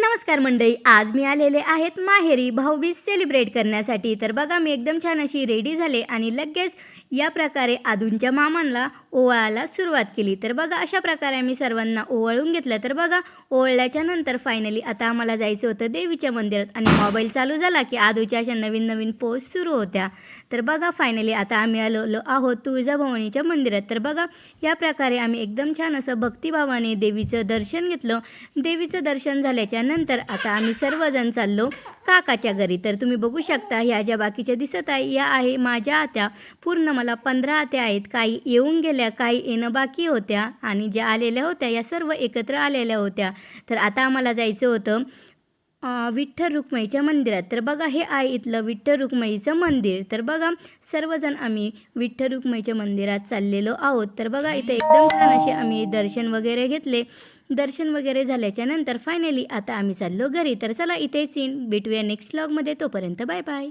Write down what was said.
नमस्कार मंडळी, आज मी आलेले आहेत माहेरी भाऊबीज सेलिब्रेट करण्यासाठी। तर बघा मी एकदम छान अशी रेडी झाले आणि लगेच या प्रकारे आदूंच्या मामांना ओवाळायला सुरुवात केली। तर बघा अशा प्रकारे आम्ही सर्वांना ओवाळून घेतलं। तर बघा ओवाळल्याच्या नंतर फायनली आता आम्हाला जायचं होतं देवीच्या मंदिरात आणि मोबाईल चालू झाला की आदूच्या अशा नवीन नवीन पोस्ट सुरू होत्या। तर बघा फायनली आता आम्ही आलो आहोत तुळजाभवानीच्या मंदिरात। तर बघा या प्रकारे आम्ही एकदम छान असं भक्तिभावाने देवीचं दर्शन घेतलं। देवीचं दर्शन झाल्याच्या नंतर आता आम्ही सर्वजण चाललो काकाच्या घरी। तर तुम्ही बघू शकता ह्या ज्या बाकीच्या दिसत आहे या आहे माझ्या आत्या। पूर्ण मला 15 आत्या आहेत, काही येऊन गेल्या, काही येणं बाकी होत्या आणि ज्या आलेल्या होत्या या सर्व एकत्र आलेल्या होत्या। तर आता आम्हाला जायचं होतं विठ्ठल रुक्माईच्या मंदिरात। तर बघा हे आहे इथलं विठ्ठल रुक्माईचं मंदिर। तर बघा सर्वजण आम्ही विठ्ठल रुक्माईच्या मंदिरात चाललेलो आहोत। तर बघा इथे एकदम छान असे आम्ही दर्शन वगैरे घेतले। दर्शन वगैरे झाल्याच्या नंतर फायनली आता आम्ही चाललो घरी। तर चला इथेच भेटूया नेक्स्ट व्लॉगमध्ये, तोपर्यंत बाय बाय।